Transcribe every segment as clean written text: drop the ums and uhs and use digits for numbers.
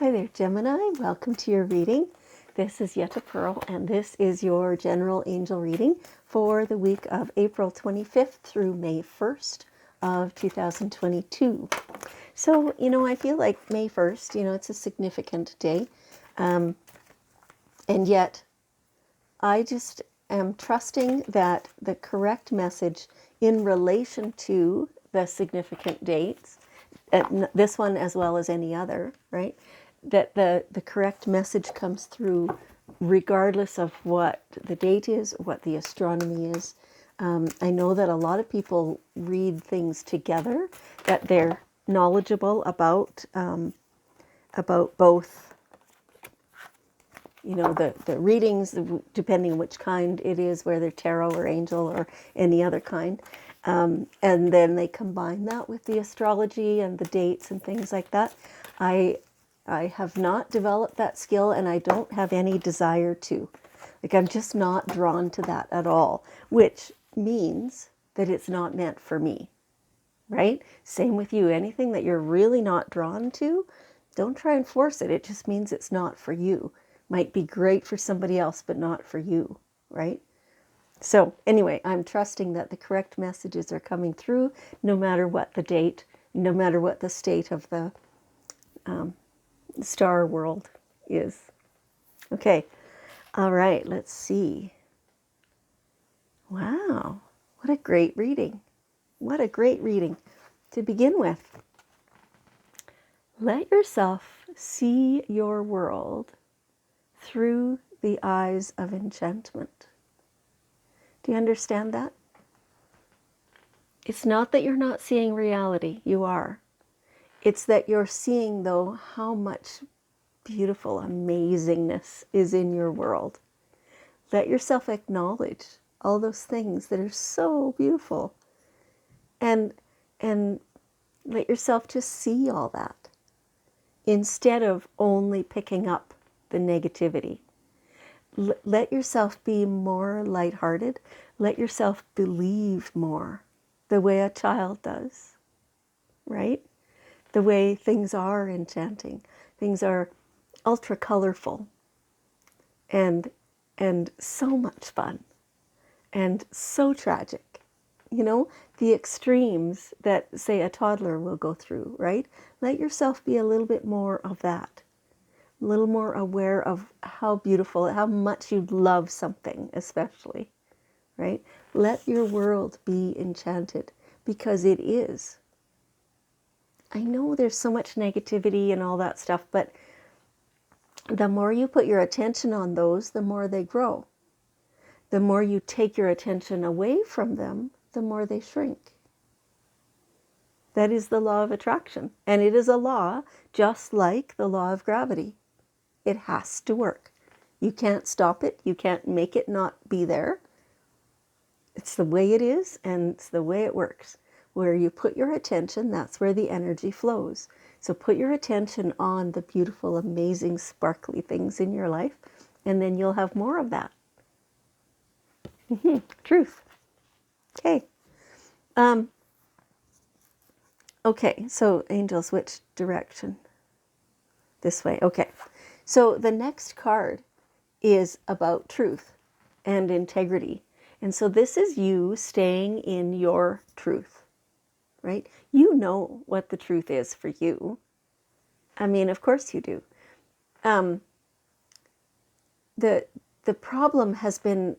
Hi there, Gemini. Welcome to your reading. This is Yetta Pearl, and this is your general angel reading for the week of April 25th through May 1st of 2022. So, I feel like May 1st, it's a significant day. And yet, I just am trusting that the correct message in relation to the significant dates, this one as well as any other, right? That the correct message comes through regardless of what the date is, what the astronomy is. I know that a lot of people read things together, that they're knowledgeable about both, the readings, depending on which kind it is, whether tarot or angel or any other kind. And then they combine that with the astrology and the dates and things like that. I have not developed that skill, and I don't have any desire to. I'm just not drawn to that at all, which means that it's not meant for me, right? Same with you. Anything that you're really not drawn to, don't try and force it. It just means it's not for you. Might be great for somebody else, but not for you, right? So anyway, I'm trusting that the correct messages are coming through, no matter what the date, no matter what the state of the star world is. Okay. All right. Let's see. Wow. What a great reading. What a great reading to begin with. Let yourself see your world through the eyes of enchantment. Do you understand that? It's not that you're not seeing reality. You are. It's that you're seeing, though, how much beautiful amazingness is in your world. Let yourself acknowledge all those things that are so beautiful, and let yourself just see all that instead of only picking up the negativity. Let yourself be more lighthearted. Let yourself believe more, the way a child does, right? The way things are enchanting. Things are ultra colorful and so much fun and so tragic. The extremes that, say, a toddler will go through, right? Let yourself be a little bit more of that. A little more aware of how beautiful, how much you love something, especially, right? Let your world be enchanted, because it is. I know there's so much negativity and all that stuff, but the more you put your attention on those, the more they grow. The more you take your attention away from them, the more they shrink. That is the law of attraction. And it is a law just like the law of gravity. It has to work. You can't stop it. You can't make it not be there. It's the way it is, and it's the way it works. Where you put your attention, that's where the energy flows. So put your attention on the beautiful, amazing, sparkly things in your life, and then you'll have more of that. Truth. Okay. Okay, so angels, which direction? This way. Okay. So the next card is about truth and integrity. And so this is you staying in your truth, right? You know what the truth is for you. I mean, of course you do. The problem has been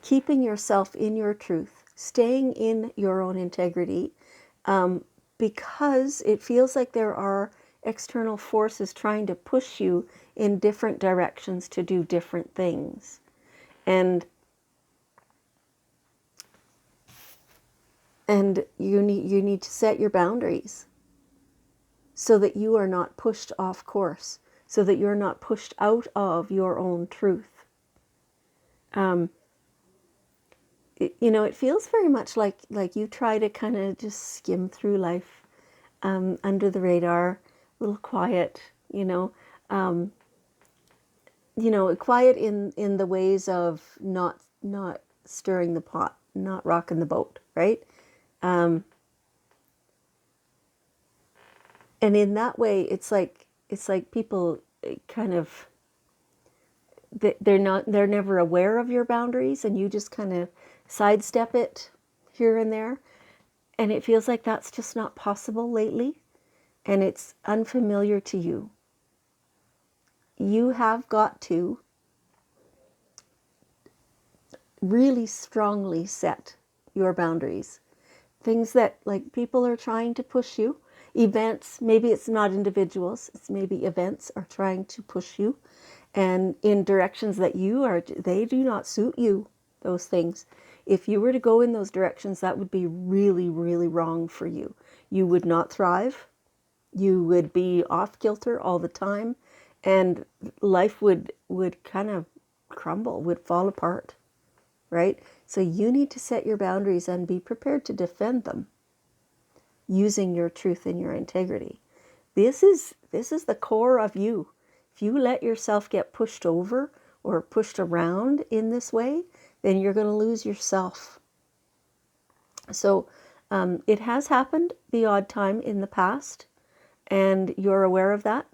keeping yourself in your truth, staying in your own integrity, because it feels like there are external forces trying to push you in different directions to do different things. And you need to set your boundaries so that you are not pushed off course, so that you're not pushed out of your own truth. It feels very much like you try to kind of just skim through life under the radar, a little quiet, quiet in the ways of not stirring the pot, not rocking the boat, right? And in that way, it's like people kind of, they're never aware of your boundaries, and you just kind of sidestep it here and there, and it feels like that's just not possible lately, and it's unfamiliar to you. You have got to really strongly set your boundaries. Things that, like, people are trying to push you, events, maybe it's not individuals, it's maybe events are trying to push you and in directions that they do not suit you, those things. If you were to go in those directions, that would be really, really wrong for you. You would not thrive. You would be off kilter all the time, and life would kind of crumble, would fall apart, right? So you need to set your boundaries and be prepared to defend them using your truth and your integrity. This is the core of you. If you let yourself get pushed over or pushed around in this way, then you're going to lose yourself. So it has happened the odd time in the past, and you're aware of that.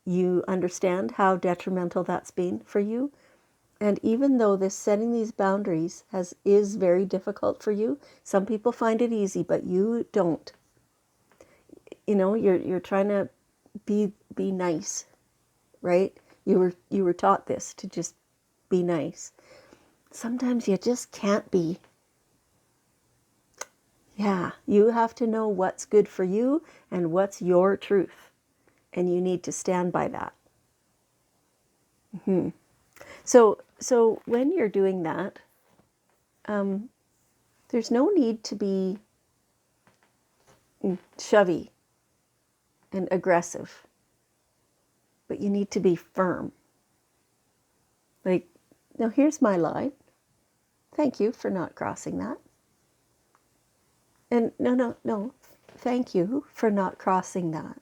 You understand how detrimental that's been for you. And even though this setting these boundaries is very difficult for you, some people find it easy, but you don't. You're trying to be nice, right? You were taught this, to just be nice. Sometimes you just can't be. Yeah, you have to know what's good for you and what's your truth, and you need to stand by that. So when you're doing that, there's no need to be shovey and aggressive, but you need to be firm. Like, now here's my line. Thank you for not crossing that. And no, thank you for not crossing that.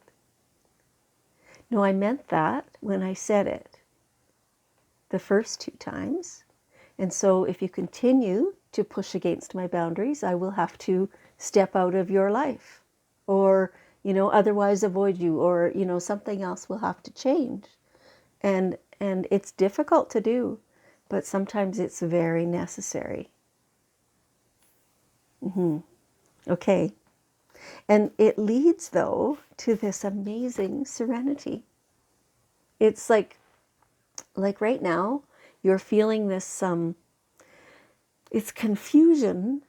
No, I meant that when I said it the first 2 times. And so if you continue to push against my boundaries, I will have to step out of your life, or, otherwise avoid you, or, something else will have to change. And it's difficult to do, but sometimes it's very necessary. Okay. And it leads, though, to this amazing serenity. It's like right now, you're feeling this, it's confusion,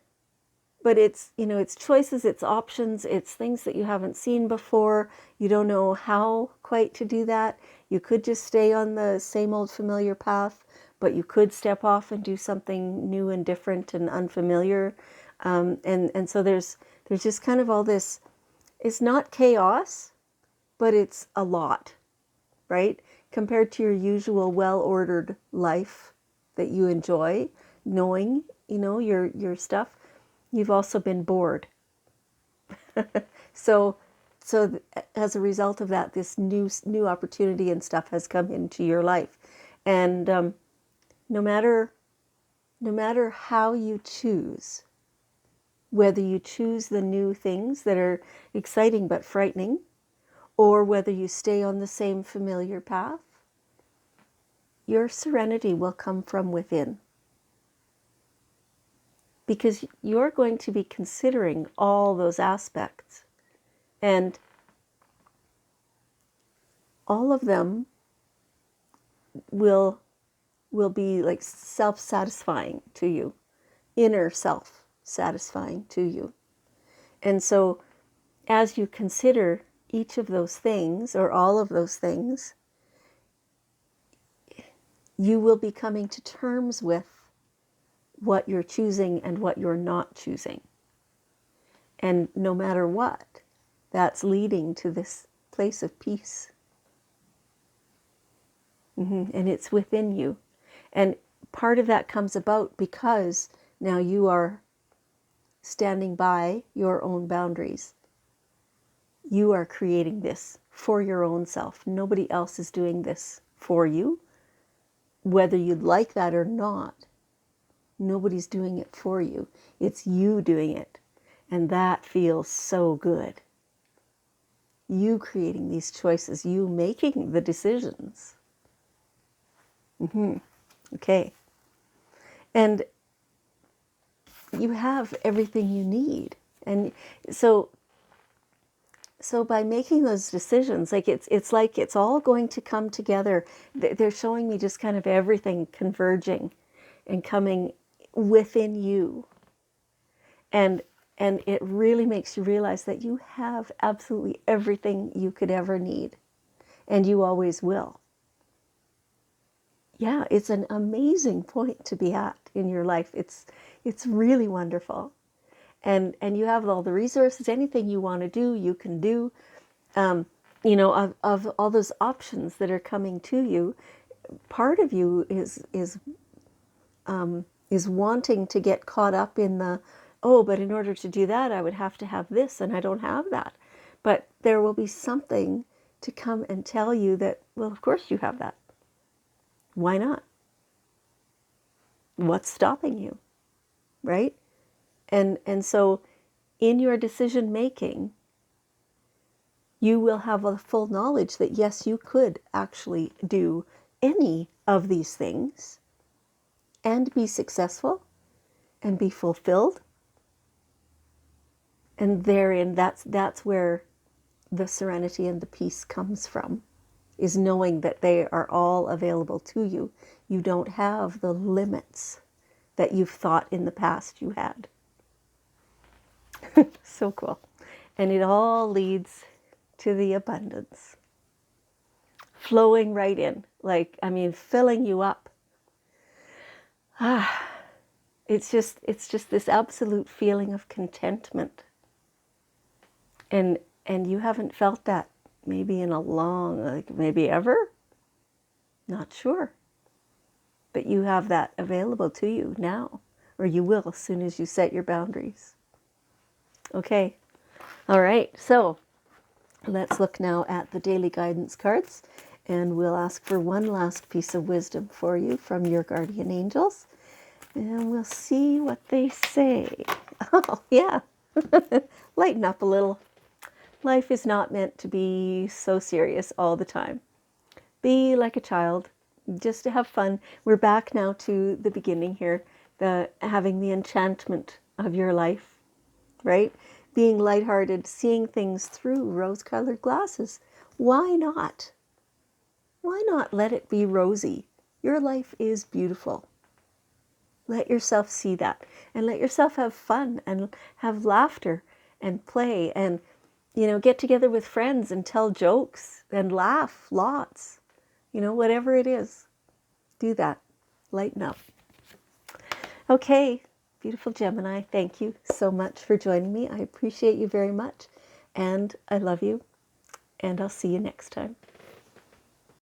but it's choices, it's options, it's things that you haven't seen before. You don't know how quite to do that. You could just stay on the same old familiar path, but you could step off and do something new and different and unfamiliar. And so there's just kind of all this. It's not chaos, but it's a lot, right? Compared to your usual well-ordered life that you enjoy, knowing, your stuff, you've also been bored. So as a result of that, this new opportunity and stuff has come into your life. And no matter how you choose, whether you choose the new things that are exciting but frightening, or whether you stay on the same familiar path, your serenity will come from within. Because you're going to be considering all those aspects. And all of them will be like self-satisfying to you, inner self-satisfying to you. And so as you consider each of those things, or all of those things, you will be coming to terms with what you're choosing and what you're not choosing. And no matter what, that's leading to this place of peace. And it's within you. And part of that comes about because now you are standing by your own boundaries. You are creating this for your own self. Nobody else is doing this for you. Whether you'd like that or not, nobody's doing it for you. It's you doing it. And that feels so good. You creating these choices, you making the decisions. Okay. And you have everything you need. And so by making those decisions, like it's all going to come together. They're showing me just kind of everything converging and coming within you. And it really makes you realize that you have absolutely everything you could ever need, and you always will. Yeah, it's an amazing point to be at in your life. It's really wonderful. And you have all the resources. Anything you want to do, you can do. Of all those options that are coming to you, part of you is wanting to get caught up in the, oh, but in order to do that, I would have to have this, and I don't have that. But there will be something to come and tell you that, well, of course you have that. Why not? What's stopping you, right? And so in your decision making, you will have a full knowledge that yes, you could actually do any of these things and be successful and be fulfilled. And therein, that's where the serenity and the peace comes from, is knowing that they are all available to you. You don't have the limits that you've thought in the past you had. So cool. And it all leads to the abundance. Flowing right in, filling you up. It's just this absolute feeling of contentment. And you haven't felt that maybe in a long, maybe ever? Not sure. But you have that available to you now, or you will as soon as you set your boundaries. Okay. All right. So let's look now at the daily guidance cards, and we'll ask for one last piece of wisdom for you from your guardian angels, and we'll see what they say. Oh, yeah. Lighten up a little. Life is not meant to be so serious all the time. Be like a child, just to have fun. We're back now to the beginning here, having the enchantment of your life, right? Being lighthearted, seeing things through rose-colored glasses. Why not? Why not let it be rosy? Your life is beautiful. Let yourself see that, and let yourself have fun and have laughter and play and, get together with friends and tell jokes and laugh lots. Whatever it is, do that. Lighten up. Okay, beautiful Gemini, thank you so much for joining me. I appreciate you very much, and I love you, and I'll see you next time.